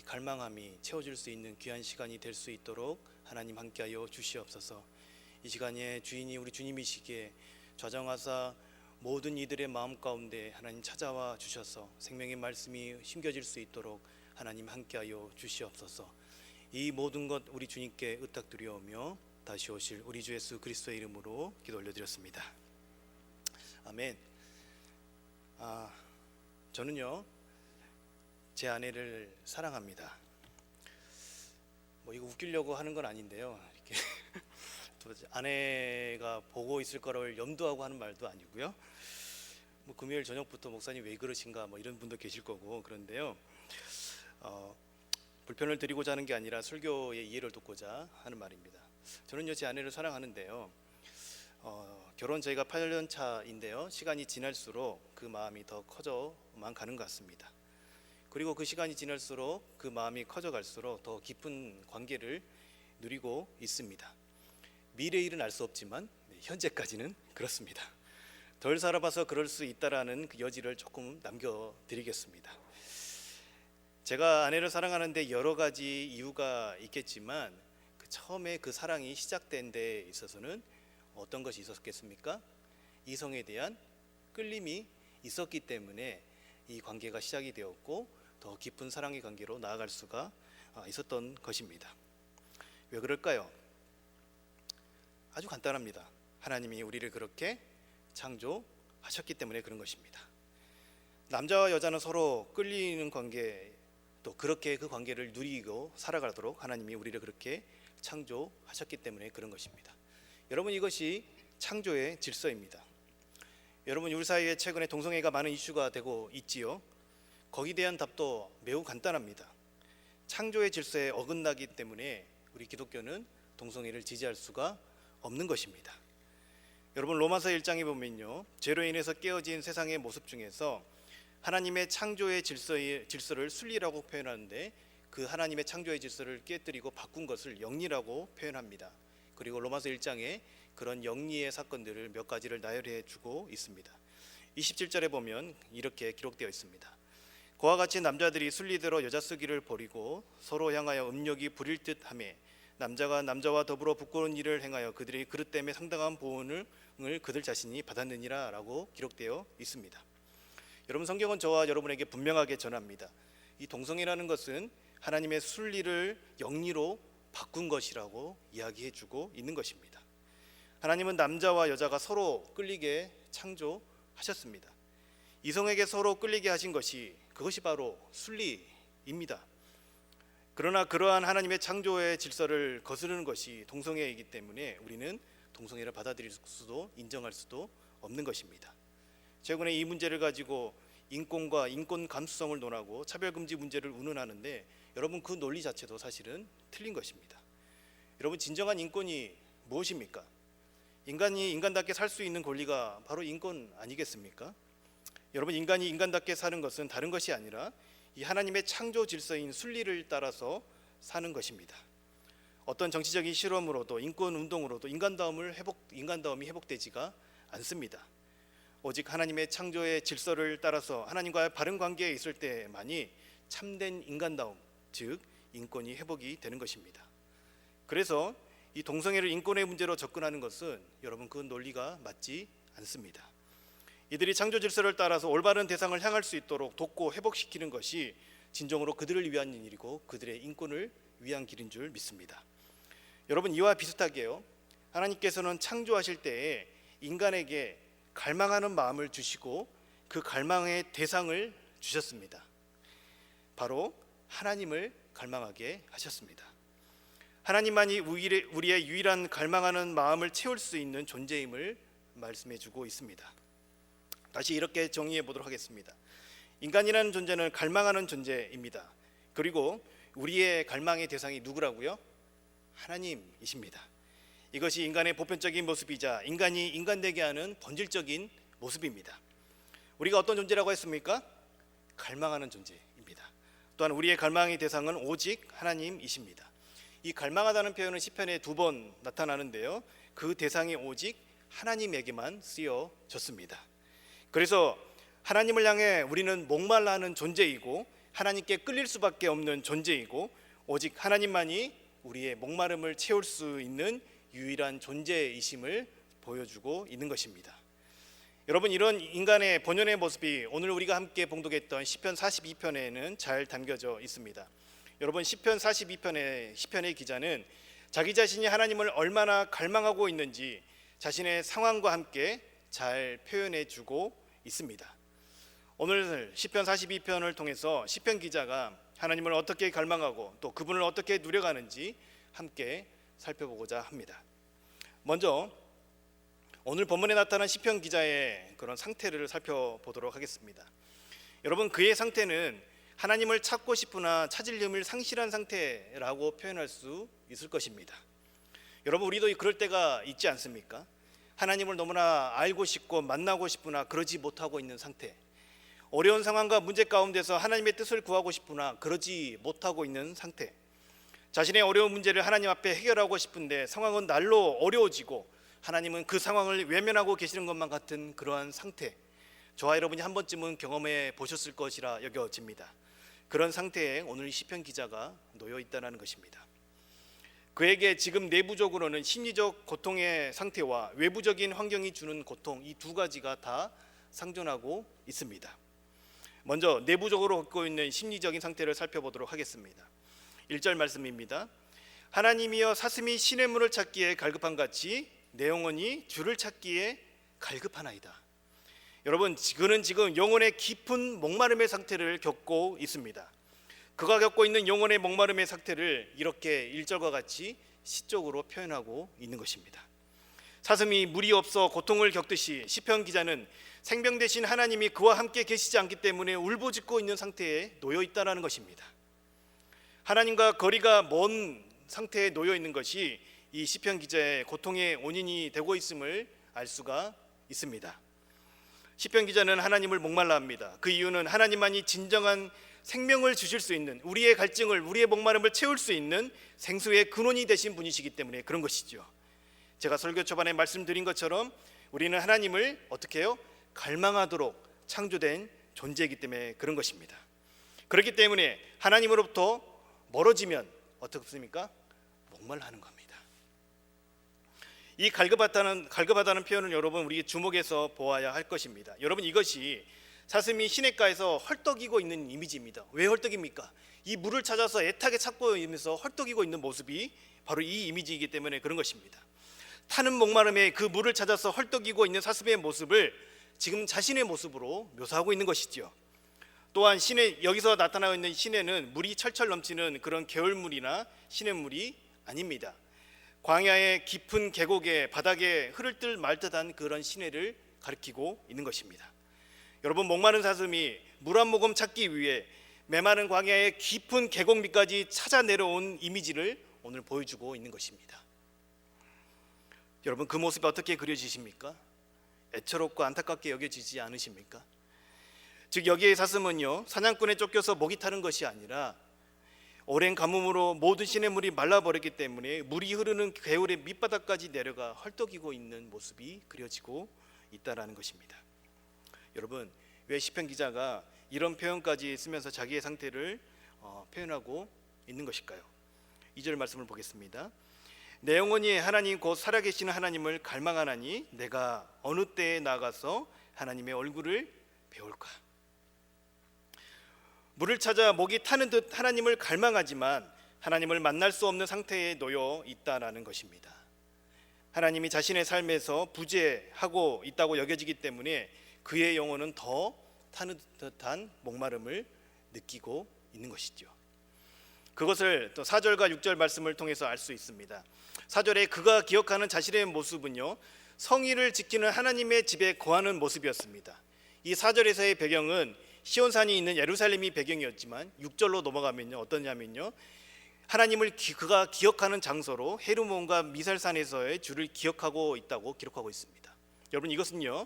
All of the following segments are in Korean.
갈망함이 채워질 수 있는 귀한 시간이 될 수 있도록 하나님 함께하여 주시옵소서. 이 시간에 주인이 우리 주님이시기에 좌정하사 모든 이들의 마음 가운데 하나님 찾아와 주셔서 생명의 말씀이 심겨질 수 있도록 하나님 함께하여 주시옵소서. 이 모든 것 우리 주님께 의탁드리오며 다시 오실 우리 주 예수 그리스도의 이름으로 기도 올려드렸습니다. 아멘. 저는요 제 아내를 사랑합니다. 이거 웃기려고 하는 건 아닌데요, 이렇게 아내가 보고 있을 거를 염두하고 하는 말도 아니고요. 금요일 저녁부터 목사님 왜 그러신가 이런 분도 계실 거고 그런데요. 불편을 드리고자 하는 게 아니라 설교의 이해를 돕고자 하는 말입니다. 저는요 제 아내를 사랑하는데요. 결혼 저희가 8년 차인데요. 시간이 지날수록 그 마음이 더 커져만 가는 것 같습니다. 그리고 그 시간이 지날수록 그 마음이 커져갈수록 더 깊은 관계를 누리고 있습니다. 미래의 일은 알 수 없지만 현재까지는 그렇습니다. 덜 살아봐서 그럴 수 있다라는 그 여지를 조금 남겨드리겠습니다. 제가 아내를 사랑하는데 여러 가지 이유가 있겠지만 처음에 그 사랑이 시작된 데 있어서는 어떤 것이 있었겠습니까? 이성에 대한 끌림이 있었기 때문에 이 관계가 시작이 되었고 더 깊은 사랑의 관계로 나아갈 수가 있었던 것입니다. 왜 그럴까요? 아주 간단합니다. 하나님이 우리를 그렇게 창조하셨기 때문에 그런 것입니다. 남자와 여자는 서로 끌리는 관계, 또 그렇게 그 관계를 누리고 살아가도록 하나님이 우리를 그렇게 창조하셨기 때문에 그런 것입니다. 여러분, 이것이 창조의 질서입니다. 여러분, 우리 사이에 최근에 동성애가 많은 이슈가 되고 있지요. 거기에 대한 답도 매우 간단합니다. 창조의 질서에 어긋나기 때문에 우리 기독교는 동성애를 지지할 수가 없는 것입니다. 여러분, 로마서 1장에 보면요, 죄로 인해서 깨어진 세상의 모습 중에서 하나님의 창조의 질서를 순리라고 표현하는데 그 하나님의 창조의 질서를 깨뜨리고 바꾼 것을 영리라고 표현합니다. 그리고 로마서 1장에 그런 영리의 사건들을 몇 가지를 나열해 주고 있습니다. 27절에 보면 이렇게 기록되어 있습니다. 그와 같이 남자들이 순리대로 여자 쓰기를 버리고 서로 향하여 음욕이 부릴 듯하며 남자가 남자와 더불어 부끄러운 일을 행하여 그들이 그릇 때문에 상당한 보응을 그들 자신이 받았느니라 라고 기록되어 있습니다. 여러분, 성경은 저와 여러분에게 분명하게 전합니다. 이 동성애라는 것은 하나님의 순리를 영리로 바꾼 것이라고 이야기해 주고 있는 것입니다. 하나님은 남자와 여자가 서로 끌리게 창조하셨습니다. 이성에게 서로 끌리게 하신 그것이 바로 순리입니다. 그러나 그러한 하나님의 창조의 질서를 거스르는 것이 동성애이기 때문에 우리는 동성애를 받아들일 수도 인정할 수도 없는 것입니다. 최근에 이 문제를 가지고 인권과 인권 감수성을 논하고 차별금지 문제를 운운하는데 여러분, 그 논리 자체도 사실은 틀린 것입니다. 여러분, 진정한 인권이 무엇입니까? 인간이 인간답게 살 수 있는 권리가 바로 인권 아니겠습니까? 여러분, 인간이 인간답게 사는 것은 다른 것이 아니라 이 하나님의 창조 질서인 순리를 따라서 사는 것입니다. 어떤 정치적인 실험으로도 인권 운동으로도 인간다움이 회복되지가 않습니다. 오직 하나님의 창조의 질서를 따라서 하나님과의 바른 관계에 있을 때만이 참된 인간다움, 즉 인권이 회복이 되는 것입니다. 그래서 이 동성애를 인권의 문제로 접근하는 것은 여러분, 그 논리가 맞지 않습니다. 이들이 창조 질서를 따라서 올바른 대상을 향할 수 있도록 돕고 회복시키는 것이 진정으로 그들을 위한 일이고 그들의 인권을 위한 길인 줄 믿습니다. 여러분, 이와 비슷하게요, 하나님께서는 창조하실 때에 인간에게 갈망하는 마음을 주시고 그 갈망의 대상을 주셨습니다. 바로 하나님을 갈망하게 하셨습니다. 하나님만이 우리의 유일한 갈망하는 마음을 채울 수 있는 존재임을 말씀해 주고 있습니다. 다시 이렇게 정의해 보도록 하겠습니다. 인간이라는 존재는 갈망하는 존재입니다. 그리고 우리의 갈망의 대상이 누구라고요? 하나님이십니다. 이것이 인간의 보편적인 모습이자 인간이 인간되게 하는 본질적인 모습입니다. 우리가 어떤 존재라고 했습니까? 갈망하는 존재입니다. 또한 우리의 갈망의 대상은 오직 하나님이십니다. 이 갈망하다는 표현은 시편에 2번 나타나는데요, 그 대상이 오직 하나님에게만 쓰여졌습니다. 그래서 하나님을 향해 우리는 목말라 하는 존재이고 하나님께 끌릴 수밖에 없는 존재이고 오직 하나님만이 우리의 목마름을 채울 수 있는 유일한 존재이심을 보여주고 있는 것입니다. 여러분, 이런 인간의 본연의 모습이 오늘 우리가 함께 봉독했던 시편 42편에는 잘 담겨져 있습니다. 여러분, 시편 42편의 시편의 기자는 자기 자신이 하나님을 얼마나 갈망하고 있는지 자신의 상황과 함께 잘 표현해 주고 있습니다. 오늘 시편 42편을 통해서 시편 기자가 하나님을 어떻게 갈망하고 또 그분을 어떻게 누려가는지 함께 살펴보고자 합니다. 먼저 오늘 본문에 나타난 시편 기자의 그런 상태를 살펴보도록 하겠습니다. 여러분, 그의 상태는 하나님을 찾고 싶으나 찾을 힘을 상실한 상태라고 표현할 수 있을 것입니다. 여러분, 우리도 그럴 때가 있지 않습니까? 하나님을 너무나 알고 싶고 만나고 싶으나 그러지 못하고 있는 상태, 어려운 상황과 문제 가운데서 하나님의 뜻을 구하고 싶으나 그러지 못하고 있는 상태, 자신의 어려운 문제를 하나님 앞에 해결하고 싶은데 상황은 날로 어려워지고 하나님은 그 상황을 외면하고 계시는 것만 같은 그러한 상태, 저와 여러분이 한 번쯤은 경험해 보셨을 것이라 여겨집니다. 그런 상태에 오늘 시편 기자가 놓여 있다는 것입니다. 그에게 지금 내부적으로는 심리적 고통의 상태와 외부적인 환경이 주는 고통, 이 두 가지가 다 상존하고 있습니다. 먼저 내부적으로 겪고 있는 심리적인 상태를 살펴보도록 하겠습니다. 1절 말씀입니다. 하나님이여 사슴이 시냇물을 찾기에 갈급한 같이 내 영혼이 주를 찾기에 갈급하나이다. 여러분, 그는 지금 영혼의 깊은 목마름의 상태를 겪고 있습니다. 그가 겪고 있는 영혼의 목마름의 상태를 이렇게 1절과 같이 시적으로 표현하고 있는 것입니다. 사슴이 물이 없어 고통을 겪듯이 시편 기자는 생명 되신 하나님이 그와 함께 계시지 않기 때문에 울부짖고 있는 상태에 놓여 있다는 것입니다. 하나님과 거리가 먼 상태에 놓여 있는 것이 이 시편 기자의 고통의 원인이 되고 있음을 알 수가 있습니다. 시편 기자는 하나님을 목말라 합니다. 그 이유는 하나님만이 진정한 생명을 주실 수 있는, 우리의 갈증을, 우리의 목마름을 채울 수 있는 생수의 근원이 되신 분이시기 때문에 그런 것이죠. 제가 설교 초반에 말씀드린 것처럼 우리는 하나님을 어떻게 해요? 갈망하도록 창조된 존재이기 때문에 그런 것입니다. 그렇기 때문에 하나님으로부터 멀어지면 어떻습니까? 목말라하는 겁니다. 이 갈급하다는 표현을 여러분 우리 주목해서 보아야 할 것입니다. 여러분, 이것이 사슴이 시냇가에서 헐떡이고 있는 이미지입니다. 왜 헐떡입니까? 이 물을 찾아서 애타게 찾고 있으면서 헐떡이고 있는 모습이 바로 이 이미지이기 때문에 그런 것입니다. 타는 목마름에 그 물을 찾아서 헐떡이고 있는 사슴의 모습을 지금 자신의 모습으로 묘사하고 있는 것이죠. 또한 여기서 나타나고 있는 시내는 물이 철철 넘치는 그런 개울물이나 시냇물이 아닙니다. 광야의 깊은 계곡의 바닥에 흐를 듯 말 듯한 그런 시내를 가리키고 있는 것입니다. 여러분, 목마른 사슴이 물 한 모금 찾기 위해 메마른 광야의 깊은 계곡 밑까지 찾아 내려온 이미지를 오늘 보여주고 있는 것입니다. 여러분, 그 모습이 어떻게 그려지십니까? 애처롭고 안타깝게 여겨지지 않으십니까? 즉, 여기의 사슴은요, 사냥꾼에 쫓겨서 목이 타는 것이 아니라 오랜 가뭄으로 모든 시냇물이 말라버렸기 때문에 물이 흐르는 개울의 밑바닥까지 내려가 헐떡이고 있는 모습이 그려지고 있다는 것입니다. 여러분, 왜 시편 기자가 이런 표현까지 쓰면서 자기의 상태를 표현하고 있는 것일까요? 2절 말씀을 보겠습니다. 내 영혼이 하나님 곧 살아계시는 하나님을 갈망하나니 내가 어느 때에 나가서 하나님의 얼굴을 배울까? 물을 찾아 목이 타는 듯 하나님을 갈망하지만 하나님을 만날 수 없는 상태에 놓여 있다라는 것입니다. 하나님이 자신의 삶에서 부재하고 있다고 여겨지기 때문에 그의 영혼은 더 타는 듯한 목마름을 느끼고 있는 것이죠. 그것을 또 4절과 6절 말씀을 통해서 알 수 있습니다. 4절에 그가 기억하는 자신의 모습은요, 성의를 지키는 하나님의 집에 거하는 모습이었습니다. 이 4절에서의 배경은 시온산이 있는 예루살렘이 배경이었지만 6절로 넘어가면요, 어떠냐면요, 하나님을 그가 기억하는 장소로 헤르몬과 미살산에서의 주를 기억하고 있다고 기록하고 있습니다. 여러분, 이것은요,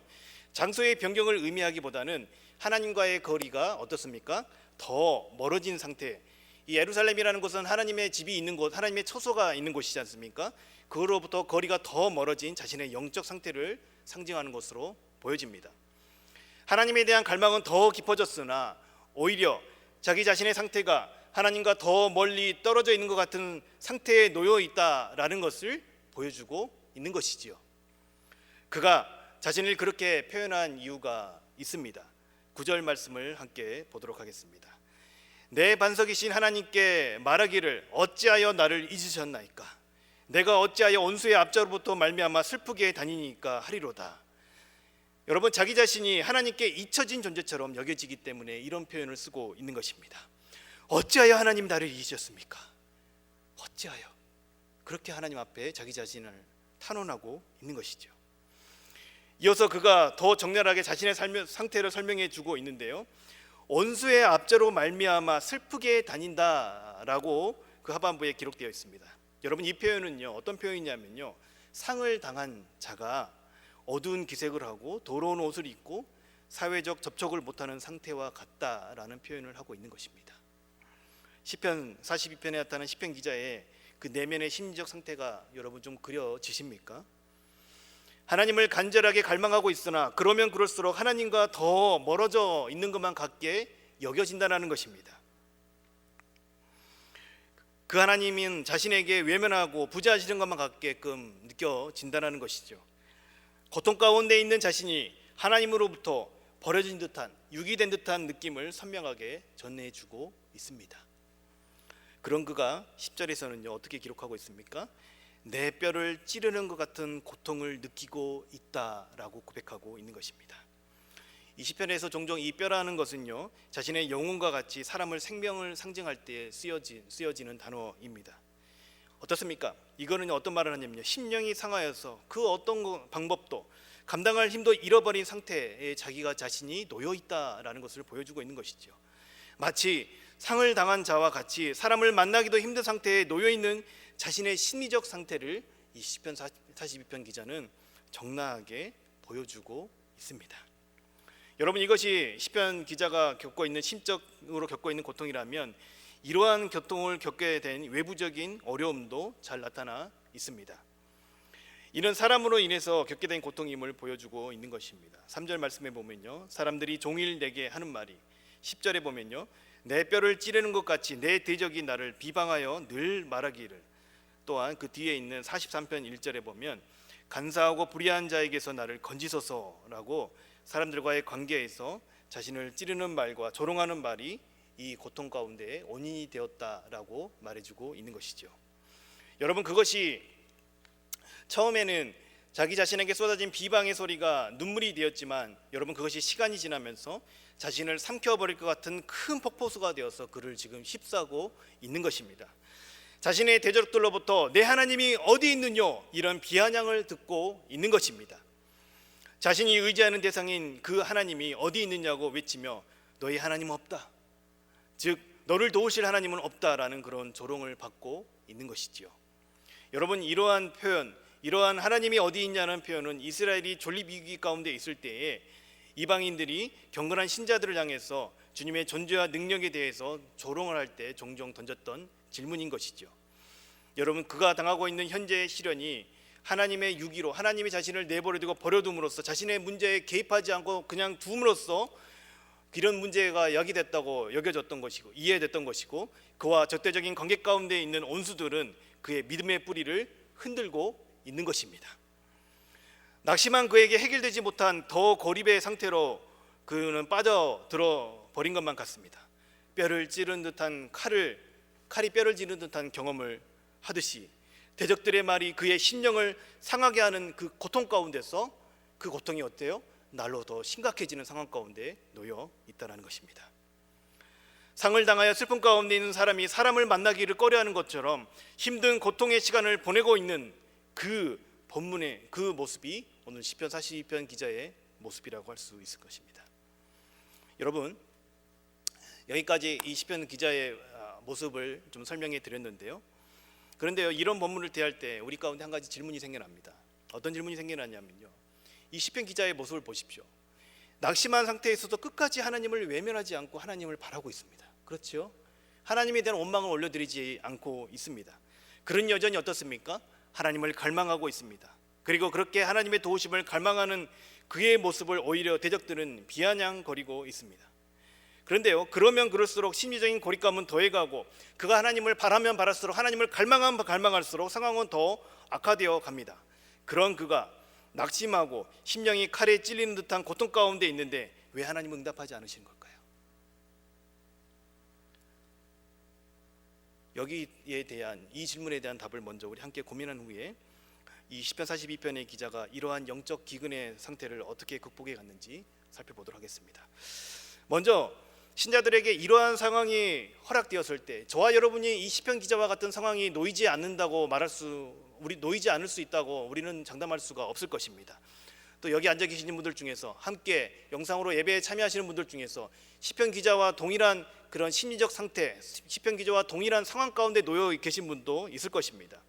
장소의 변경을 의미하기보다는 하나님과의 거리가 어떻습니까? 더 멀어진 상태. 이 예루살렘이라는 곳은 하나님의 집이 있는 곳, 하나님의 처소가 있는 곳이지 않습니까? 그로부터 거리가 더 멀어진 자신의 영적 상태를 상징하는 것으로 보여집니다. 하나님에 대한 갈망은 더 깊어졌으나 오히려 자기 자신의 상태가 하나님과 더 멀리 떨어져 있는 것 같은 상태에 놓여 있다라는 것을 보여주고 있는 것이지요. 그가 자신을 그렇게 표현한 이유가 있습니다. 9절 말씀을 함께 보도록 하겠습니다. 내 반석이신 하나님께 말하기를 어찌하여 나를 잊으셨나이까? 내가 어찌하여 원수의 앞자로부터 말미암아 슬프게 다니니까 하리로다. 여러분, 자기 자신이 하나님께 잊혀진 존재처럼 여겨지기 때문에 이런 표현을 쓰고 있는 것입니다. 어찌하여 하나님 나를 잊으셨습니까? 어찌하여? 그렇게 하나님 앞에 자기 자신을 탄원하고 있는 것이죠. 이어서 그가 더 적나라하게 자신의 상태를 설명해 주고 있는데요, 원수의 압제로 말미암아 슬프게 다닌다라고 그 하반부에 기록되어 있습니다. 여러분, 이 표현은요, 어떤 표현이냐면요, 상을 당한 자가 어두운 기색을 하고 더러운 옷을 입고 사회적 접촉을 못하는 상태와 같다라는 표현을 하고 있는 것입니다. 시편 42편에 나타난 시편 기자의 그 내면의 심리적 상태가 여러분 좀 그려지십니까? 하나님을 간절하게 갈망하고 있으나 그러면 그럴수록 하나님과 더 멀어져 있는 것만 같게 여겨진다는 것입니다. 그 하나님은 자신에게 외면하고 부재하시는 것만 같게끔 느껴진다는 것이죠. 고통 가운데 있는 자신이 하나님으로부터 버려진 듯한, 유기된 듯한 느낌을 선명하게 전해주고 있습니다. 그런 그가 10절에서는요 어떻게 기록하고 있습니까? 내 뼈를 찌르는 것 같은 고통을 느끼고 있다라고 고백하고 있는 것입니다. 이 시편에서 종종 이 뼈라는 것은요 자신의 영혼과 같이 사람을 생명을 상징할 때 쓰여지는 단어입니다. 어떻습니까? 이거는 어떤 말을 하냐면요, 심령이 상하여서 그 어떤 방법도 감당할 힘도 잃어버린 상태에 자기가 자신이 놓여 있다라는 것을 보여주고 있는 것이죠. 마치 상을 당한 자와 같이 사람을 만나기도 힘든 상태에 놓여 있는 자신의 심리적 상태를 이 시편 42편 기자는 적나하게 보여주고 있습니다. 여러분, 이것이 시편 기자가 겪고 있는 심적으로 겪고 있는 고통이라면 이러한 고통을 겪게 된 외부적인 어려움도 잘 나타나 있습니다. 이는 사람으로 인해서 겪게 된 고통임을 보여주고 있는 것입니다. 3절 말씀에 보면요, 사람들이 종일 내게 하는 말이, 10절에 보면요, 내 뼈를 찌르는 것 같이 내 대적이 나를 비방하여 늘 말하기를. 또한 그 뒤에 있는 43편 1절에 보면 간사하고 불의한 자에게서 나를 건지소서라고 사람들과의 관계에서 자신을 찌르는 말과 조롱하는 말이 이 고통 가운데 원인이 되었다라고 말해주고 있는 것이죠. 여러분, 그것이 처음에는 자기 자신에게 쏟아진 비방의 소리가 눈물이 되었지만 여러분, 그것이 시간이 지나면서 자신을 삼켜버릴 것 같은 큰 폭포수가 되어서 그를 지금 휩싸고 있는 것입니다. 자신의 대적들로부터 내 하나님이 어디 있느뇨, 이런 비아냥을 듣고 있는 것입니다. 자신이 의지하는 대상인 그 하나님이 어디 있느냐고 외치며 너희 하나님은 없다, 즉 너를 도우실 하나님은 없다라는 그런 조롱을 받고 있는 것이지요. 여러분, 이러한 표현, 이러한 하나님이 어디 있냐는 표현은 이스라엘이 존립 위기 가운데 있을 때에 이방인들이 경건한 신자들을 향해서 주님의 존재와 능력에 대해서 조롱을 할 때 종종 던졌던 질문인 것이죠. 여러분, 그가 당하고 있는 현재의 시련이 하나님의 유기로 하나님이 자신을 내버려두고 버려둠으로써 자신의 문제에 개입하지 않고 그냥 둠으로써 이런 문제가 야기됐다고 여겨졌던 것이고 이해됐던 것이고, 그와 적대적인 관계 가운데 있는 온수들은 그의 믿음의 뿌리를 흔들고 있는 것입니다. 낙심한 그에게 해결되지 못한 더 고립의 상태로 그는 빠져들어 버린 것만 같습니다. 뼈를 찌른 듯한 칼이 뼈를 찌른 듯한 경험을 하듯이 대적들의 말이 그의 심령을 상하게 하는 그 고통 가운데서 그 고통이 어때요? 날로 더 심각해지는 상황 가운데 놓여 있다는 것입니다. 상을 당하여 슬픔 가운데 있는 사람이 사람을 만나기를 꺼려하는 것처럼 힘든 고통의 시간을 보내고 있는 그 본문의 그 모습이 오늘 시편 42편 기자의 모습이라고 할 수 있을 것입니다. 여러분, 여기까지 이 시편 기자의 모습을 좀 설명해 드렸는데요, 그런데요, 이런 본문을 대할 때 우리 가운데 한 가지 질문이 생겨납니다. 어떤 질문이 생겨나냐면요, 이 시편 기자의 모습을 보십시오. 낙심한 상태에서도 끝까지 하나님을 외면하지 않고 하나님을 바라고 있습니다. 그렇죠? 하나님에 대한 원망을 올려드리지 않고 있습니다. 그런 여전히 어떻습니까? 하나님을 갈망하고 있습니다. 그리고 그렇게 하나님의 도우심을 갈망하는 그의 모습을 오히려 대적들은 비아냥거리고 있습니다. 그런데요, 그러면 그럴수록 심리적인 고립감은 더해가고 그가 하나님을 바라면 바랄수록, 하나님을 갈망하면 갈망할수록 상황은 더 악화되어 갑니다. 그런 그가 낙심하고 심령이 칼에 찔리는 듯한 고통 가운데 있는데 왜 하나님은 응답하지 않으시는 걸까요? 여기에 대한 이 질문에 대한 답을 먼저 우리 함께 고민한 후에 이 시편 42편의 기자가 이러한 영적 기근의 상태를 어떻게 극복해 갔는지 살펴보도록 하겠습니다. 먼저 신자들에게 이러한 상황이 허락되었을 때 저와 여러분이 이 시편 기자와 같은 상황이 놓이지 않을 수 있다고 우리는 장담할 수가 없을 것입니다. 또 여기 앉아 계시는 분들 중에서 함께 영상으로 예배에 참여하시는 분들 중에서 시편 기자와 동일한 그런 심리적 상태, 시편 기자와 동일한 상황 가운데 놓여 계신 분도 있을 것입니다.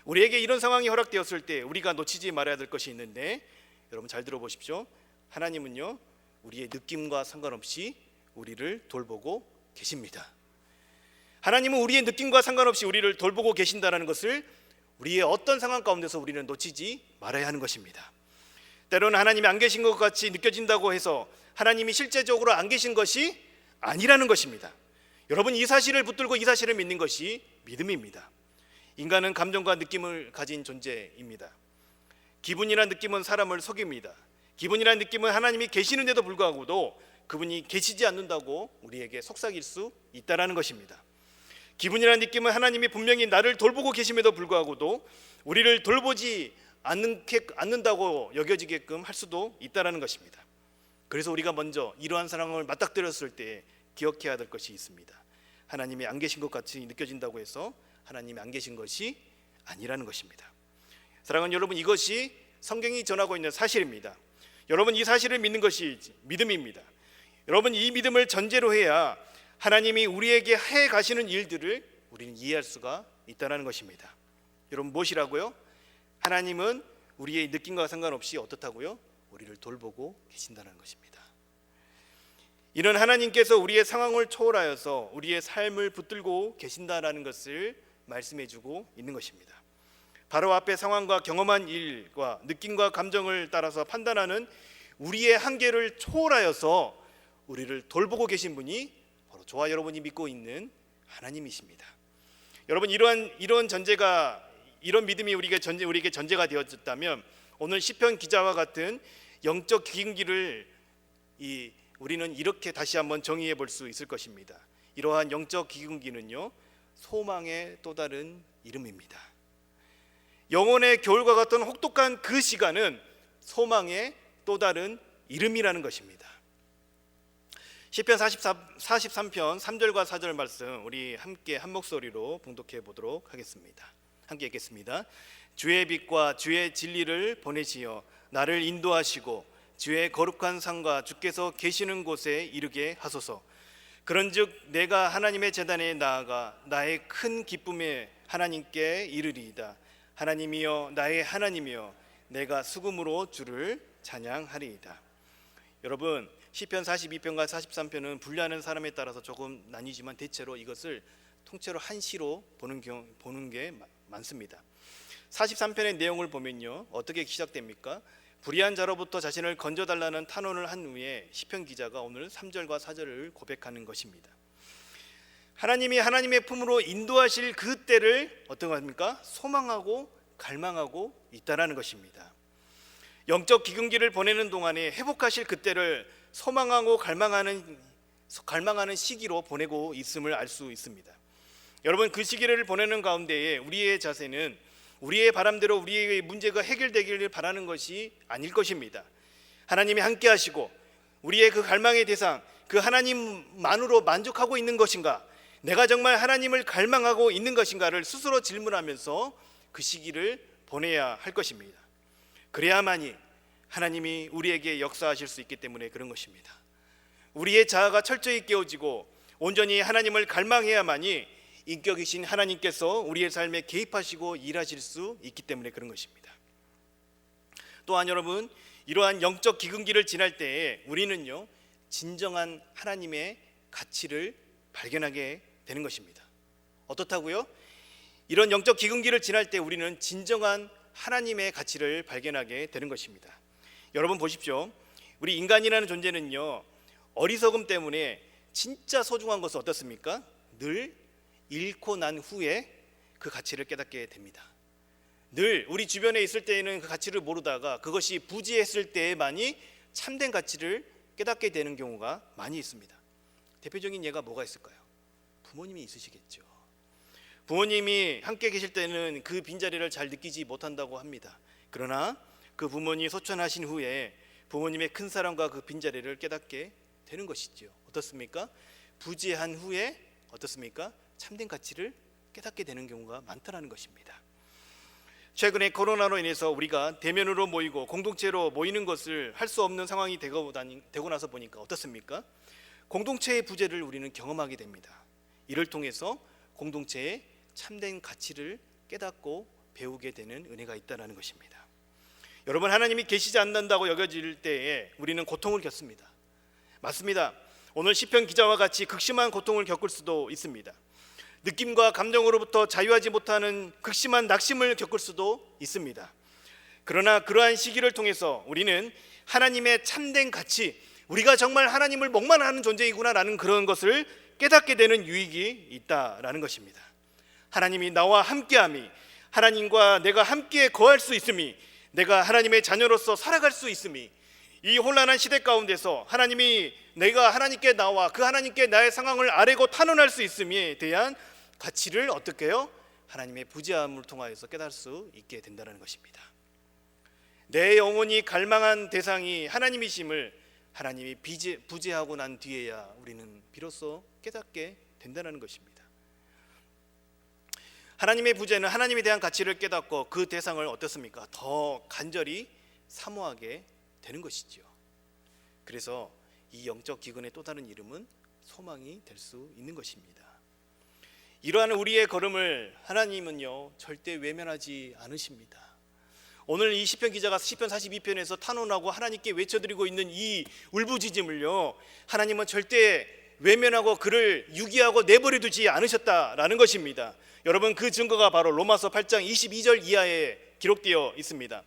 우리에게 이런 상황이 허락되었을 때 우리가 놓치지 말아야 될 것이 있는데, 여러분 잘 들어보십시오. 하나님은요, 우리의 느낌과 상관없이 우리를 돌보고 계십니다. 하나님은 우리의 느낌과 상관없이 우리를 돌보고 계신다는 것을 우리의 어떤 상황 가운데서 우리는 놓치지 말아야 하는 것입니다. 때로는 하나님이 안 계신 것 같이 느껴진다고 해서 하나님이 실제적으로 안 계신 것이 아니라는 것입니다. 여러분, 이 사실을 붙들고 이 사실을 믿는 것이 믿음입니다. 인간은 감정과 느낌을 가진 존재입니다. 기분이란 느낌은 사람을 속입니다. 기분이란 느낌은 하나님이 계시는데도 불구하고도 그분이 계시지 않는다고 우리에게 속삭일 수 있다라는 것입니다. 기분이란 느낌은 하나님이 분명히 나를 돌보고 계심에도 불구하고도 우리를 돌보지 않는다고 여겨지게끔 할 수도 있다라는 것입니다. 그래서 우리가 먼저 이러한 상황을 맞닥뜨렸을 때 기억해야 될 것이 있습니다. 하나님이 안 계신 것 같이 느껴진다고 해서 하나님이 안 계신 것이 아니라는 것입니다. 사랑하는 여러분, 이것이 성경이 전하고 있는 사실입니다. 여러분, 이 사실을 믿는 것이 믿음입니다. 여러분, 이 믿음을 전제로 해야 하나님이 우리에게 해 가시는 일들을 우리는 이해할 수가 있다는 것입니다. 여러분, 무엇이라고요? 하나님은 우리의 느낌과 상관없이 어떻다고요? 우리를 돌보고 계신다는 것입니다. 이런 하나님께서 우리의 상황을 초월하여서 우리의 삶을 붙들고 계신다는 것을 말씀해주고 있는 것입니다. 바로 앞에 상황과 경험한 일과 느낌과 감정을 따라서 판단하는 우리의 한계를 초월하여서 우리를 돌보고 계신 분이 바로 저와 여러분이 믿고 있는 하나님이십니다. 여러분, 이런 전제가, 이런 믿음이 우리에게 전제가 되어졌다면 오늘 시편 기자와 같은 영적 기근기를 우리는 이렇게 다시 한번 정의해 볼 수 있을 것입니다. 이러한 영적 기근기는요, 소망의 또 다른 이름입니다. 영혼의 겨울과 같은 혹독한 그 시간은 소망의 또 다른 이름이라는 것입니다. 시편 43편 3절과 4절 말씀 우리 함께 한 목소리로 봉독해 보도록 하겠습니다. 함께 읽겠습니다. 주의 빛과 주의 진리를 보내시어 나를 인도하시고 주의 거룩한 산과 주께서 계시는 곳에 이르게 하소서. 그런즉 내가 하나님의 제단에 나아가 나의 큰 기쁨에 하나님께 이르리이다. 하나님이여, 나의 하나님이여, 내가 수금으로 주를 찬양하리이다. 여러분, 시편 42편과 43편은 분류하는 사람에 따라서 조금 나뉘지만 대체로 이것을 통째로 한 시로 보는 게 많습니다. 43편의 내용을 보면요, 어떻게 시작됩니까? 불의한 자로부터 자신을 건져달라는 탄원을 한 후에 시편 기자가 오늘 3절과 4절을 고백하는 것입니다. 하나님이 하나님의 품으로 인도하실 그 때를 어떤 겁니까? 소망하고 갈망하고 있다라는 것입니다. 영적 기근기를 보내는 동안에 회복하실 그 때를 소망하고 갈망하는 시기로 보내고 있음을 알 수 있습니다. 여러분, 그 시기를 보내는 가운데에 우리의 자세는 우리의 바람대로 우리의 문제가 해결되기를 바라는 것이 아닐 것입니다. 하나님이 함께 하시고 우리의 그 갈망의 대상, 그 하나님만으로 만족하고 있는 것인가, 내가 정말 하나님을 갈망하고 있는 것인가를 스스로 질문하면서 그 시기를 보내야 할 것입니다. 그래야만이 하나님이 우리에게 역사하실 수 있기 때문에 그런 것입니다. 우리의 자아가 철저히 깨어지고 온전히 하나님을 갈망해야만이 인격이신 하나님께서 우리의 삶에 개입하시고 일하실 수 있기 때문에 그런 것입니다. 또한 여러분, 이러한 영적 기근기를 지날 때에 우리는요, 진정한 하나님의 가치를 발견하게 되는 것입니다. 어떻다고요? 이런 영적 기근기를 지날 때 우리는 진정한 하나님의 가치를 발견하게 되는 것입니다. 여러분 보십시오. 우리 인간이라는 존재는요, 어리석음 때문에 진짜 소중한 것은 어떻습니까? 늘 잃고 난 후에 그 가치를 깨닫게 됩니다. 늘 우리 주변에 있을 때에는 그 가치를 모르다가 그것이 부지했을 때에만이 참된 가치를 깨닫게 되는 경우가 많이 있습니다. 대표적인 예가 뭐가 있을까요? 부모님이 있으시겠죠. 부모님이 함께 계실 때는 그 빈자리를 잘 느끼지 못한다고 합니다. 그러나 그 부모님이 소천하신 후에 부모님의 큰 사랑과 그 빈자리를 깨닫게 되는 것이죠. 어떻습니까? 부지한 후에 어떻습니까? 참된 가치를 깨닫게 되는 경우가 많다는 것입니다. 최근에 코로나로 인해서 우리가 대면으로 모이고 공동체로 모이는 것을 할 수 없는 상황이 되고 나서 보니까 어떻습니까? 공동체의 부재를 우리는 경험하게 됩니다. 이를 통해서 공동체의 참된 가치를 깨닫고 배우게 되는 은혜가 있다는 것입니다. 여러분, 하나님이 계시지 않는다고 여겨질 때에 우리는 고통을 겪습니다. 맞습니다. 오늘 시편 기자와 같이 극심한 고통을 겪을 수도 있습니다. 느낌과 감정으로부터 자유하지 못하는 극심한 낙심을 겪을 수도 있습니다. 그러나 그러한 시기를 통해서 우리는 하나님의 참된 가치, 우리가 정말 하나님을 목마르는 존재이구나라는 그런 것을 깨닫게 되는 유익이 있다라는 것입니다. 하나님이 나와 함께함이, 하나님과 내가 함께 거할 수 있음이, 내가 하나님의 자녀로서 살아갈 수 있음이, 이 혼란한 시대 가운데서 하나님이 내가 하나님께 나와 그 하나님께 나의 상황을 아뢰고 탄원할 수 있음에 대한 가치를 어떻게 해요? 하나님의 부지함을 통하여서 깨달을 수 있게 된다는 것입니다. 내 영혼이 갈망한 대상이 하나님이심을 하나님이 부재하고 난 뒤에야 우리는 비로소 깨닫게 된다는 것입니다. 하나님의 부재는 하나님에 대한 가치를 깨닫고 그 대상을 어떻습니까? 더 간절히 사모하게 되는 것이죠. 그래서 이 영적 기근의 또 다른 이름은 소망이 될 수 있는 것입니다. 이러한 우리의 걸음을 하나님은요 절대 외면하지 않으십니다. 오늘 이 시편 기자가 시편 42편에서 탄원하고 하나님께 외쳐드리고 있는 이 울부짖음을요 하나님은 절대 외면하고 그를 유기하고 내버려 두지 않으셨다라는 것입니다. 여러분, 그 증거가 바로 로마서 8장 22절 이하에 기록되어 있습니다.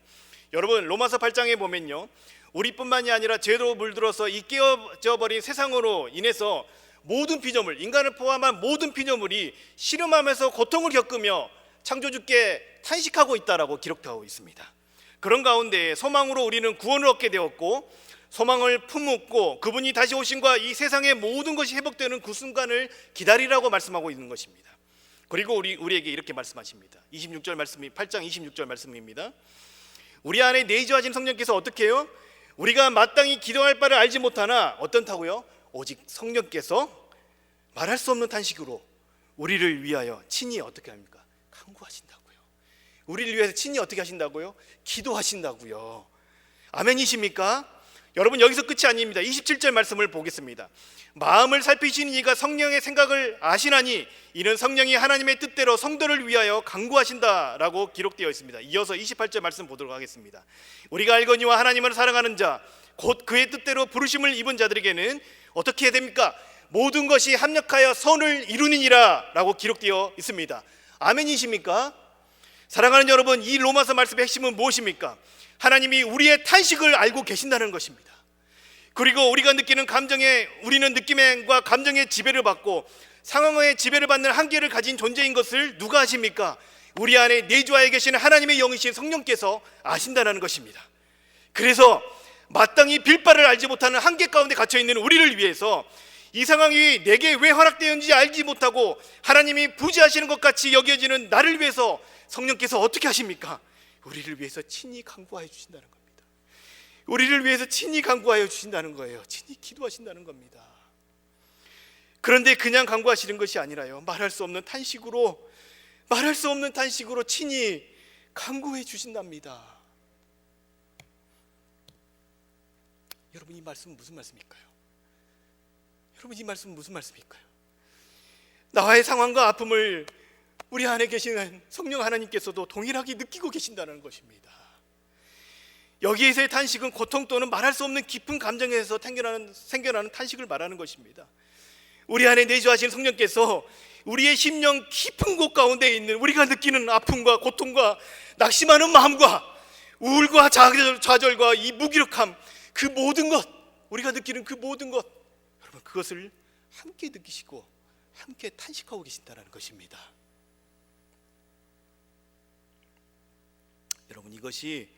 여러분, 로마서 8장에 보면요, 우리뿐만이 아니라 죄로 물들어서 이 깨어져 버린 세상으로 인해서 모든 피조물, 인간을 포함한 모든 피조물이 신음하면서 고통을 겪으며 창조주께 탄식하고 있다라고 기록되어 있습니다. 그런 가운데 소망으로 우리는 구원을 얻게 되었고, 소망을 품었고 그분이 다시 오심과 이 세상의 모든 것이 회복되는 그 순간을 기다리라고 말씀하고 있는 것입니다. 그리고 우리에게 이렇게 말씀하십니다. 26절 말씀이 8장 26절 말씀입니다. 우리 안에 내주하신 성령께서 어떻게 해요? 우리가 마땅히 기도할 바를 알지 못하나 어떻다고요? 오직 성령께서 말할 수 없는 탄식으로 우리를 위하여 친히 어떻게 합니까? 간구하신다고요. 우리를 위해서 친히 어떻게 하신다고요? 기도하신다고요. 아멘이십니까? 여러분, 여기서 끝이 아닙니다. 27절 말씀을 보겠습니다. 마음을 살피시는 이가 성령의 생각을 아시나니 이는 성령이 하나님의 뜻대로 성도를 위하여 간구하신다라고 기록되어 있습니다. 이어서 28절 말씀 보도록 하겠습니다. 우리가 알거니와 하나님을 사랑하는 자 곧 그의 뜻대로 부르심을 입은 자들에게는 어떻게 해야 됩니까? 모든 것이 합력하여 선을 이루니라 라고 기록되어 있습니다. 아멘이십니까? 사랑하는 여러분, 이 로마서 말씀의 핵심은 무엇입니까? 하나님이 우리의 탄식을 알고 계신다는 것입니다. 그리고 우리가 느끼는 감정에, 우리는 느낌과 감정의 지배를 받고 상황의 지배를 받는 한계를 가진 존재인 것을 누가 아십니까? 우리 안에 내주하에 계시는 하나님의 영이신 성령께서 아신다는 것입니다. 그래서 마땅히 빌바를 알지 못하는 한계 가운데 갇혀있는 우리를 위해서 이 상황이 내게 왜 허락되었는지 알지 못하고 하나님이 부지하시는 것 같이 여겨지는 나를 위해서 성령께서 어떻게 하십니까? 우리를 위해서 친히 간구하여 주신다는 겁니다. 우리를 위해서 친히 간구하여 주신다는 거예요. 친히 기도하신다는 겁니다. 그런데 그냥 간구하시는 것이 아니라요, 말할 수 없는 탄식으로 친히 간구해 주신답니다. 여러분, 이 말씀은 무슨 말씀일까요? 여러분, 이 말씀은 무슨 말씀일까요? 나의 상황과 아픔을 우리 안에 계시는 성령 하나님께서도 동일하게 느끼고 계신다는 것입니다. 여기에서의 탄식은 고통 또는 말할 수 없는 깊은 감정에서 생겨나는 탄식을 말하는 것입니다. 우리 안에 내주하신 성령께서 우리의 심령 깊은 곳 가운데 있는 우리가 느끼는 아픔과 고통과 낙심하는 마음과 우울과 좌절과 이 무기력함, 그 모든 것, 우리가 느끼는 그 모든 것, 여러분, 그것을 함께 느끼시고 함께 탄식하고 계신다는 것입니다. 여러분, 이것이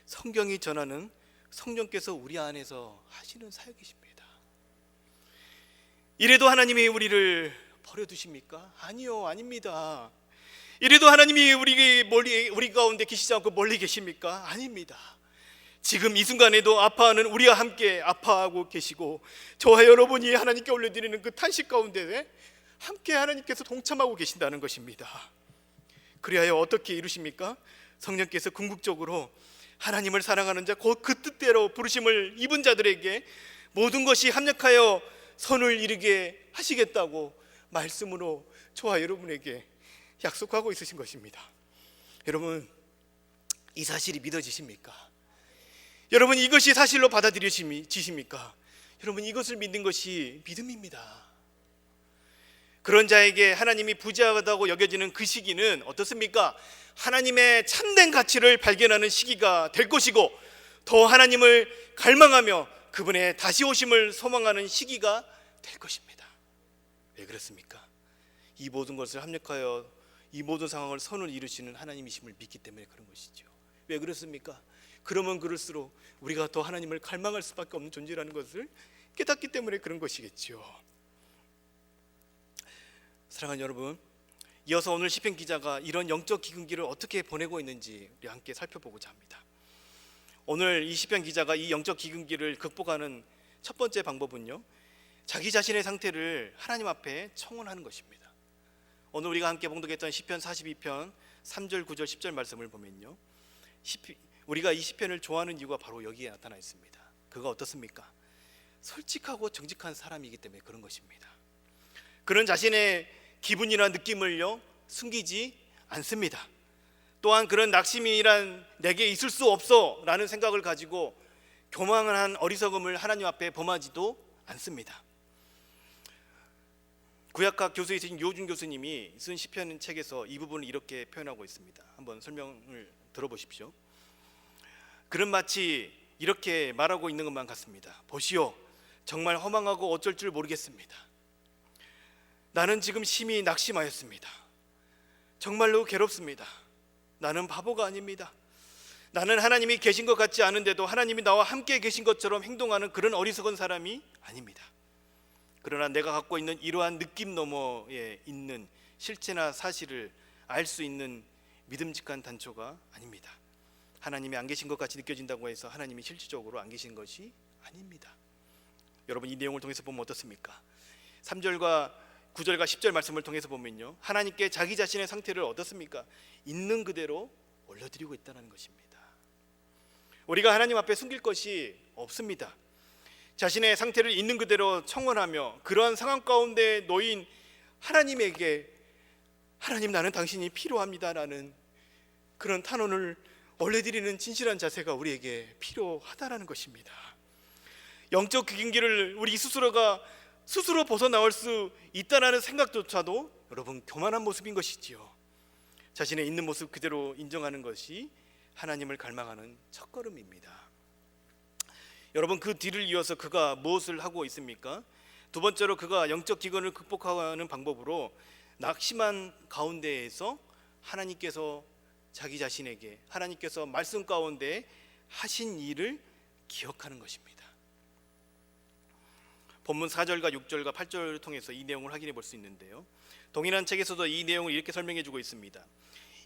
성경이 전하는 성령께서 우리 안에서 하시는 사역이십니다. 이래도 하나님이 우리를 버려두십니까? 아니요, 아닙니다. 이래도 하나님이 우리 가운데 계시지 않고 멀리 계십니까? 아닙니다. 지금 이 순간에도 아파하는 우리와 함께 아파하고 계시고, 저와 여러분이 하나님께 올려드리는 그 탄식 가운데 함께 하나님께서 동참하고 계신다는 것입니다. 그리하여 어떻게 이루십니까? 성령께서 궁극적으로 하나님을 사랑하는 자, 그 뜻대로 부르심을 입은 자들에게 모든 것이 합력하여 선을 이루게 하시겠다고 말씀으로 저와 여러분에게 약속하고 있으신 것입니다. 여러분, 이 사실이 믿어지십니까? 여러분, 이것이 사실로 받아들여지십니까? 여러분, 이것을 믿는 것이 믿음입니다. 그런 자에게 하나님이 부재하다고 여겨지는 그 시기는 어떻습니까? 하나님의 참된 가치를 발견하는 시기가 될 것이고, 더 하나님을 갈망하며 그분의 다시 오심을 소망하는 시기가 될 것입니다. 왜 그렇습니까? 이 모든 것을 합력하여 이 모든 상황을 선을 이루시는 하나님이심을 믿기 때문에 그런 것이죠. 왜 그렇습니까? 그러면 그럴수록 우리가 더 하나님을 갈망할 수밖에 없는 존재라는 것을 깨닫기 때문에 그런 것이겠죠. 사랑하는 여러분, 이어서 오늘 시편 기자가 이런 영적 기근기를 어떻게 보내고 있는지 우리 함께 살펴보고자 합니다. 오늘 이 시편 기자가 이 영적 기근기를 극복하는 첫 번째 방법은요, 자기 자신의 상태를 하나님 앞에 청원하는 것입니다. 오늘 우리가 함께 봉독했던 시편 42편 3절, 9절, 10절 말씀을 보면요, 우리가 이 시편을 좋아하는 이유가 바로 여기에 나타나 있습니다. 그가 어떻습니까? 솔직하고 정직한 사람이기 때문에 그런 것입니다. 그는 자신의 기분이나 느낌을요 숨기지 않습니다. 또한 그런 낙심이란 내게 있을 수 없어 라는 생각을 가지고 교만한 어리석음을 하나님 앞에 범하지도 않습니다. 구약학 교수이신 요준 교수님이 쓴 시편 책에서 이 부분을 이렇게 표현하고 있습니다. 한번 설명을 들어보십시오. 그는 마치 이렇게 말하고 있는 것만 같습니다. 보시오, 정말 허망하고 어쩔 줄 모르겠습니다. 나는 지금 심히 낙심하였습니다. 정말로 괴롭습니다. 나는 바보가 아닙니다. 나는 하나님이 계신 것 같지 않은데도 하나님이 나와 함께 계신 것처럼 행동하는 그런 어리석은 사람이 아닙니다. 그러나 내가 갖고 있는 이러한 느낌 너머에 있는 실체나 사실을 알 수 있는 믿음직한 단초가 아닙니다. 하나님이 안 계신 것 같이 느껴진다고 해서 하나님이 실질적으로 안 계신 것이 아닙니다. 여러분, 이 내용을 통해서 보면 어떻습니까? 3절과 9절과 10절 말씀을 통해서 보면요, 하나님께 자기 자신의 상태를 어떻습니까? 있는 그대로 올려드리고 있다는 것입니다. 우리가 하나님 앞에 숨길 것이 없습니다. 자신의 상태를 있는 그대로 청원하며 그러한 상황 가운데 놓인 하나님에게, 하나님, 나는 당신이 필요합니다라는 그런 탄원을 올려드리는 진실한 자세가 우리에게 필요하다는 것입니다. 영적 기근기를 우리 스스로가 스스로 벗어나올 수 있다는 생각조차도 여러분 교만한 모습인 것이지요. 자신의 있는 모습 그대로 인정하는 것이 하나님을 갈망하는 첫걸음입니다. 여러분, 그 뒤를 이어서 그가 무엇을 하고 있습니까? 두 번째로 그가 영적 기근을 극복하는 방법으로 낙심한 가운데에서 하나님께서 자기 자신에게, 하나님께서 말씀 가운데 하신 일을 기억하는 것입니다. 본문 4절과 6절과 8절을 통해서 이 내용을 확인해 볼 수 있는데요, 동일한 책에서도 이 내용을 이렇게 설명해 주고 있습니다.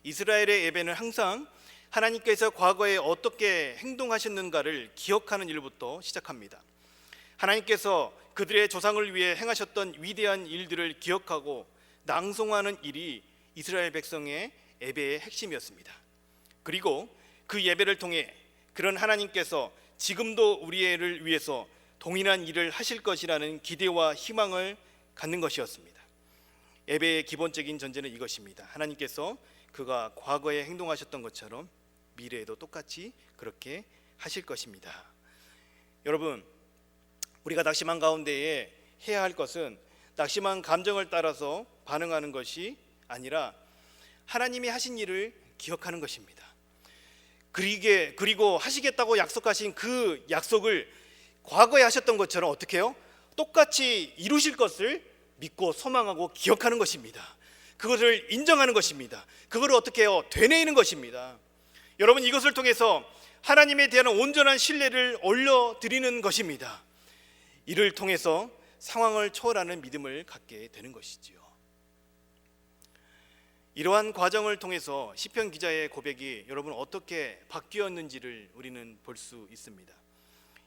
이스라엘의 예배는 항상 하나님께서 과거에 어떻게 행동하셨는가를 기억하는 일부터 시작합니다. 하나님께서 그들의 조상을 위해 행하셨던 위대한 일들을 기억하고 낭송하는 일이 이스라엘 백성의 예배의 핵심이었습니다. 그리고 그 예배를 통해 그런 하나님께서 지금도 우리를 위해서 동일한 일을 하실 것이라는 기대와 희망을 갖는 것이었습니다. 예배의 기본적인 전제는 이것입니다. 하나님께서 그가 과거에 행동하셨던 것처럼 미래에도 똑같이 그렇게 하실 것입니다. 여러분, 우리가 낙심한 가운데에 해야 할 것은 낙심한 감정을 따라서 반응하는 것이 아니라 하나님이 하신 일을 기억하는 것입니다. 그리고 하시겠다고 약속하신 그 약속을 과거에 하셨던 것처럼 어떻게 해요? 똑같이 이루실 것을 믿고 소망하고 기억하는 것입니다. 그것을 인정하는 것입니다. 그것을 어떻게 해요? 되뇌이는 것입니다. 여러분, 이것을 통해서 하나님에 대한 온전한 신뢰를 올려드리는 것입니다. 이를 통해서 상황을 초월하는 믿음을 갖게 되는 것이지요. 이러한 과정을 통해서 시편 기자의 고백이 여러분 어떻게 바뀌었는지를 우리는 볼 수 있습니다.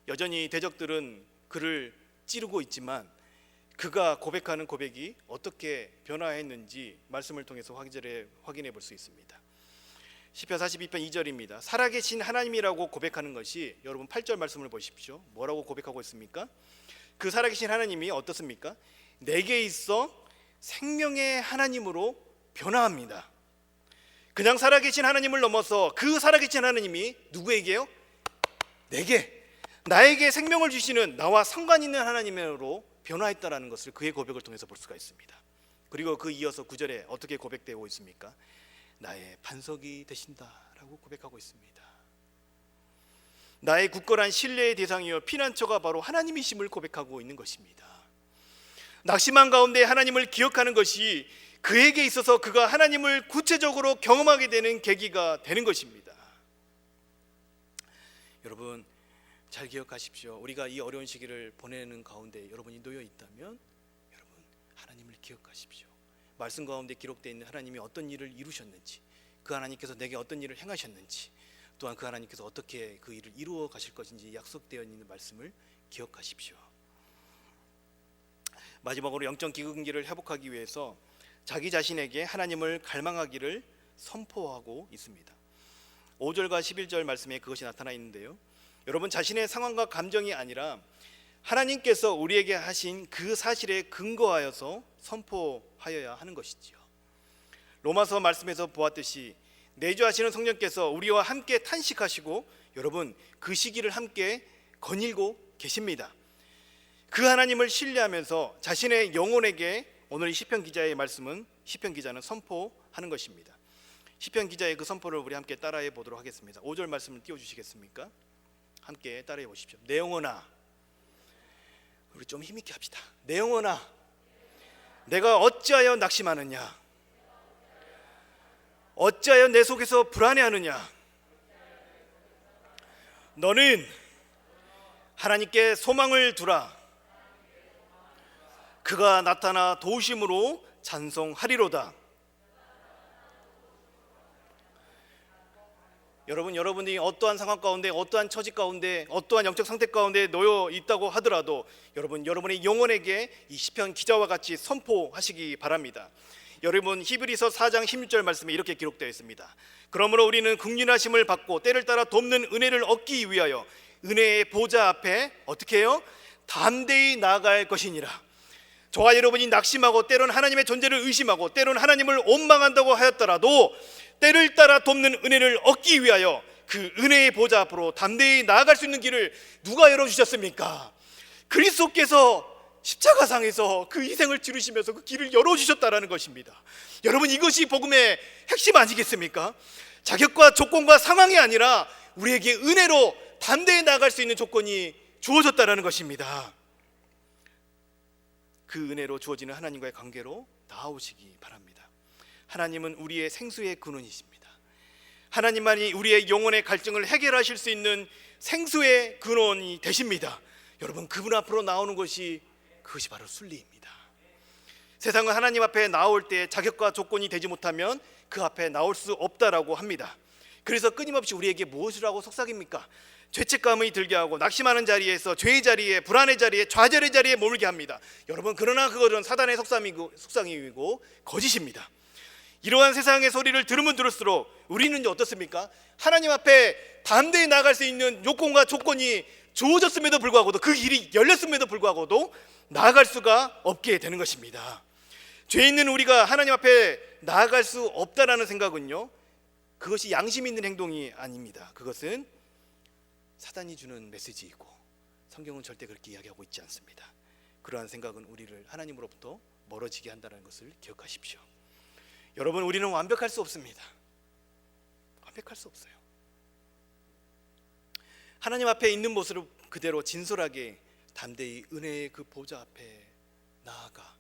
여전히 대적들은 그를 찌르고 있지만 그가 고백하는 고백이 어떻게 변화했는지 말씀을 통해서 확인해 볼 수 있습니다. 시편 42편 2절입니다. 살아계신 하나님이라고 고백하는 것이, 여러분 8절 말씀을 보십시오. 뭐라고 고백하고 있습니까? 그 살아계신 하나님이 어떻습니까? 내게 있어 생명의 하나님으로 변화합니다. 그냥 살아계신 하나님을 넘어서 그 살아계신 하나님이 누구에게요? 나에게 생명을 주시는, 나와 상관 있는 하나님으로 변화했다라는 것을 그의 고백을 통해서 볼 수가 있습니다. 그리고 그 이어서 9절에 어떻게 고백되고 있습니까? 나의 반석이 되신다라고 고백하고 있습니다. 나의 굳건한 신뢰의 대상이요 피난처가 바로 하나님이심을 고백하고 있는 것입니다. 낙심한 가운데 하나님을 기억하는 것이 그에게 있어서 그가 하나님을 구체적으로 경험하게 되는 계기가 되는 것입니다. 여러분, 잘 기억하십시오. 우리가 이 어려운 시기를 보내는 가운데 여러분이 놓여 있다면 여러분, 하나님을 기억하십시오. 말씀 가운데 기록되어 있는 하나님이 어떤 일을 이루셨는지, 그 하나님께서 내게 어떤 일을 행하셨는지, 또한 그 하나님께서 어떻게 그 일을 이루어 가실 것인지 약속되어 있는 말씀을 기억하십시오. 마지막으로 영적 기근기를 회복하기 위해서 자기 자신에게 하나님을 갈망하기를 선포하고 있습니다. 5절과 11절 말씀에 그것이 나타나 있는데요, 여러분, 자신의 상황과 감정이 아니라 하나님께서 우리에게 하신 그 사실에 근거하여서 선포하여야 하는 것이지요. 로마서 말씀에서 보았듯이 내주하시는 성령께서 우리와 함께 탄식하시고 여러분 그 시기를 함께 거닐고 계십니다. 그 하나님을 신뢰하면서 자신의 영혼에게 오늘 이 시편 기자의 말씀은, 시편 기자는 선포하는 것입니다. 시편 기자의 그 선포를 우리 함께 따라해 보도록 하겠습니다. 5절 말씀을 띄워주시겠습니까? 함께 따라해 보십시오. 내 영혼아, 우리 좀 힘있게 합시다. 내 영혼아, 내가 어찌하여 낙심하느냐? 어찌하여 내 속에서 불안해하느냐? 너는 하나님께 소망을 두라. 그가 나타나 도우심으로 찬송하리로다. 여러분이 어떠한 상황 가운데, 어떠한 처지 가운데, 어떠한 영적 상태 가운데 놓여 있다고 하더라도 여러분의 영혼에게 이 시편 기자와 같이 선포하시기 바랍니다. 여러분, 히브리서 4장 16절 말씀에 이렇게 기록되어 있습니다. 그러므로 우리는 긍휼하심을 받고 때를 따라 돕는 은혜를 얻기 위하여 은혜의 보좌 앞에 어떻게 해요? 담대히 나아갈 것이니라. 저와 여러분이 낙심하고 때로는 하나님의 존재를 의심하고 때로는 하나님을 원망한다고 하였더라도 때를 따라 돕는 은혜를 얻기 위하여 그 은혜의 보좌 앞으로 담대히 나아갈 수 있는 길을 누가 열어주셨습니까? 그리스도께서 십자가상에서 그 희생을 치르시면서 그 길을 열어주셨다라는 것입니다. 여러분, 이것이 복음의 핵심 아니겠습니까? 자격과 조건과 상황이 아니라 우리에게 은혜로 담대히 나아갈 수 있는 조건이 주어졌다라는 것입니다. 그 은혜로 주어지는 하나님과의 관계로 나아오시기 바랍니다. 하나님은 우리의 생수의 근원이십니다. 하나님만이 우리의 영혼의 갈증을 해결하실 수 있는 생수의 근원이 되십니다. 여러분, 그분 앞으로 나오는 것이 그것이 바로 순리입니다. 세상은 하나님 앞에 나올 때 자격과 조건이 되지 못하면 그 앞에 나올 수 없다라고 합니다. 그래서 끊임없이 우리에게 무엇을 하고 속삭입니까? 죄책감이 들게 하고 낙심하는 자리에서 죄의 자리에, 불안의 자리에, 좌절의 자리에 머물게 합니다. 여러분, 그러나 그것은 사단의 속삭임이고 거짓입니다. 이러한 세상의 소리를 들으면 들을수록 우리는 어떻습니까? 하나님 앞에 담대히 나아갈 수 있는 요건과 조건이 주어졌음에도 불구하고도, 그 길이 열렸음에도 불구하고도 나아갈 수가 없게 되는 것입니다. 죄 있는 우리가 하나님 앞에 나아갈 수 없다라는 생각은요, 그것이 양심 있는 행동이 아닙니다. 그것은 사단이 주는 메시지이고 성경은 절대 그렇게 이야기하고 있지 않습니다. 그러한 생각은 우리를 하나님으로부터 멀어지게 한다는 것을 기억하십시오. 여러분, 우리는 완벽할 수 없습니다. 완벽할 수 없어요. 하나님 앞에 있는 모습을 그대로 진솔하게 담대히 은혜의 그 보좌 앞에 나아가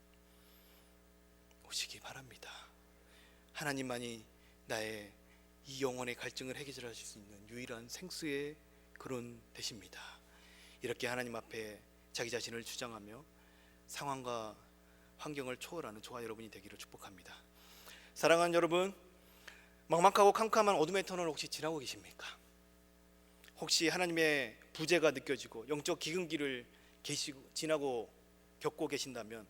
오시기 바랍니다. 하나님만이 나의 이 영혼의 갈증을 해결하실 수 있는 유일한 생수의 근원 되십니다. 이렇게 하나님 앞에 자기 자신을 주장하며 상황과 환경을 초월하는 저와 여러분이 되기를 축복합니다. 사랑하는 여러분, 막막하고 캄캄한 어둠의 터널 혹시 지나고 계십니까? 혹시 하나님의 부재가 느껴지고 영적 기근기를 지나고 겪고 계신다면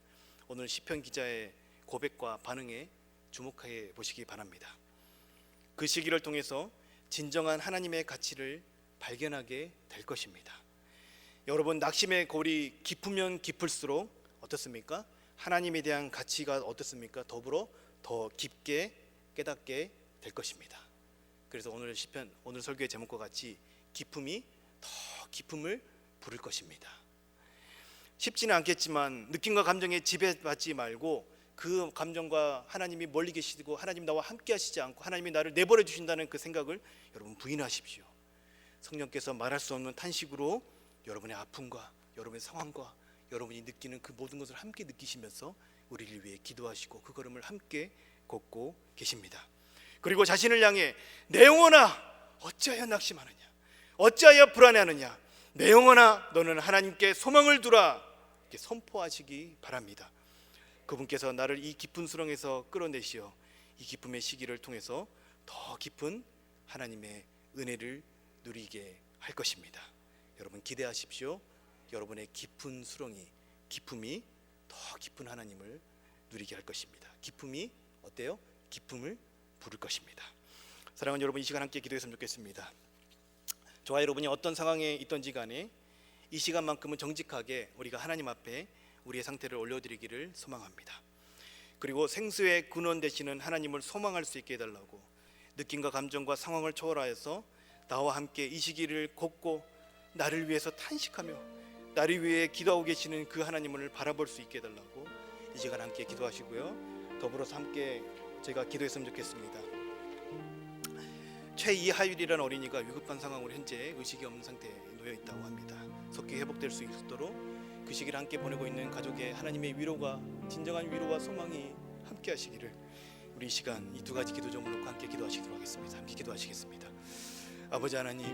오늘 시편 기자의 고백과 반응에 주목해 보시기 바랍니다. 그 시기를 통해서 진정한 하나님의 가치를 발견하게 될 것입니다. 여러분, 낙심의 골이 깊으면 깊을수록 어떻습니까? 하나님에 대한 가치가 어떻습니까? 더불어 더 깊게 깨닫게 될 것입니다. 그래서 오늘 시편, 오늘 설교의 제목과 같이 기쁨이 더 기쁨을 부를 것입니다. 쉽지는 않겠지만 느낌과 감정에 지배받지 말고 그 감정과 하나님이 멀리 계시고 하나님 나와 함께 하시지 않고 하나님이 나를 내버려 주신다는 그 생각을 여러분 부인하십시오. 성령께서 말할 수 없는 탄식으로 여러분의 아픔과 여러분의 상황과 여러분이 느끼는 그 모든 것을 함께 느끼시면서 우리를 위해 기도하시고 그 걸음을 함께 걷고 계십니다. 그리고 자신을 향해 내 영혼아 어찌하여 낙심하느냐, 어찌하여 불안해하느냐, 내 영혼아 너는 하나님께 소망을 두라, 이렇게 선포하시기 바랍니다. 그분께서 나를 이 깊은 수렁에서 끌어내시어 이 기쁨의 시기를 통해서 더 깊은 하나님의 은혜를 누리게 할 것입니다. 여러분 기대하십시오. 여러분의 깊은 수렁이, 기쁨이 더 깊은 하나님을 누리게 할 것입니다. 기쁨이 어때요? 기쁨을 부를 것입니다. 사랑하는 여러분, 이 시간 함께 기도했으면 좋겠습니다. 저와 여러분이 어떤 상황에 있던지 간에 이 시간만큼은 정직하게 우리가 하나님 앞에 우리의 상태를 올려드리기를 소망합니다. 그리고 생수의 근원 되시는 하나님을 소망할 수 있게 해달라고, 느낌과 감정과 상황을 초월하여서 나와 함께 이 시기를 걷고 나를 위해서 탄식하며 나를 위해 기도하고 계시는 그 하나님을 바라볼 수 있게 해달라고 이 시간 함께 기도하시고요. 더불어서 함께 제가 기도했으면 좋겠습니다. 최이하율이라는 어린이가 위급한 상황으로 현재 의식이 없는 상태에 놓여 있다고 합니다. 속히 회복될 수 있도록 그 시기를 함께 보내고 있는 가족의 하나님의 위로가, 진정한 위로와 소망이 함께 하시기를 우리 이 시간 이 두 가지 기도 점을 놓고 함께 기도하시도록 하겠습니다. 함께 기도하시겠습니다. 아버지 하나님,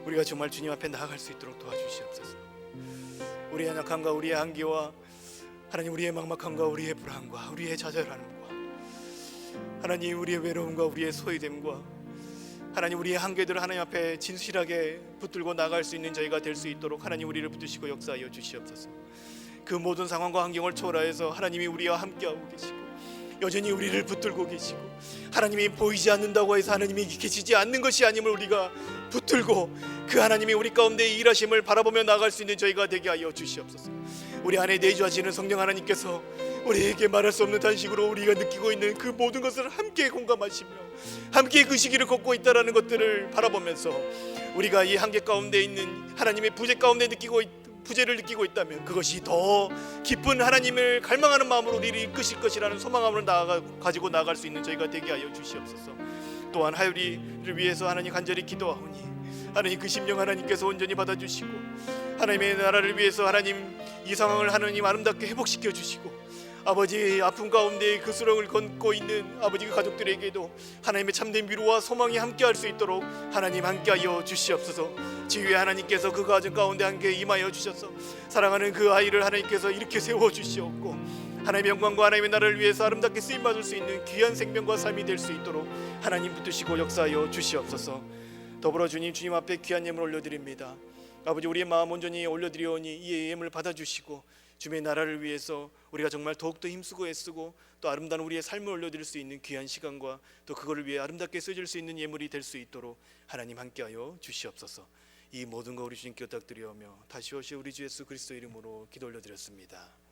우리가 정말 주님 앞에 나아갈 수 있도록 도와주시옵소서. 우리의 연약함과 우리의 한계와 하나님 우리의 막막함과 우리의 불안과 우리의 좌절함과 하나님 우리의 외로움과 우리의 소외됨과 하나님 우리의 한계들을 하나님 앞에 진실하게 붙들고 나갈 수 있는 저희가 될 수 있도록 하나님 우리를 붙드시고 역사하여 주시옵소서. 그 모든 상황과 환경을 초월하여서 하나님이 우리와 함께하고 계시고 여전히 우리를 붙들고 계시고 하나님이 보이지 않는다고 해서 하나님이 계시지 않는 것이 아님을 우리가 붙들고 그 하나님이 우리 가운데 일하심을 바라보며 나갈 수 있는 저희가 되게 하여 주시옵소서. 우리 안에 내주하시는 성령 하나님께서 우리에게 말할 수 없는 탄식으로 우리가 느끼고 있는 그 모든 것을 함께 공감하시며 함께 그 시기를 걷고 있다는 것들을 바라보면서 우리가 이 한계 가운데 있는 하나님의 부재를 느끼고 있다면 그것이 더 깊은 하나님을 갈망하는 마음으로 우리를 이끄실 것이라는 소망함을 가지고 나아갈 수 있는 저희가 되게 하여 주시옵소서. 또한 하율이를 위해서 하나님 간절히 기도하오니 하나님 그 심령 하나님께서 온전히 받아주시고 하나님의 나라를 위해서 하나님 이 상황을 하나님 아름답게 회복시켜 주시고 아버지 아픔 가운데 그 수렁을 걷고 있는 아버지 그 가족들에게도 하나님의 참된 위로와 소망이 함께할 수 있도록 하나님 함께하여 주시옵소서. 지휘의 하나님께서 그 가정 가운데 함께 임하여 주셔서 사랑하는 그 아이를 하나님께서 이렇게 세워 주시옵고 하나님의 영광과 하나님의 나라를 위해서 아름답게 쓰임받을 수 있는 귀한 생명과 삶이 될 수 있도록 하나님 붙드시고 역사하여 주시옵소서. 더불어 주님 앞에 귀한 예물 올려드립니다. 아버지 우리의 마음 온전히 올려드리오니 이 예물을 받아주시고 주님의 나라를 위해서 우리가 정말 더욱더 힘쓰고 애쓰고 또 아름다운 우리의 삶을 올려드릴 수 있는 귀한 시간과 또 그거를 위해 아름답게 쓰여질 수 있는 예물이 될 수 있도록 하나님 함께하여 주시옵소서. 이 모든 거 우리 주님께 부탁드리오며 다시 오실 우리 주 예수 그리스도 이름으로 기도 올려드렸습니다.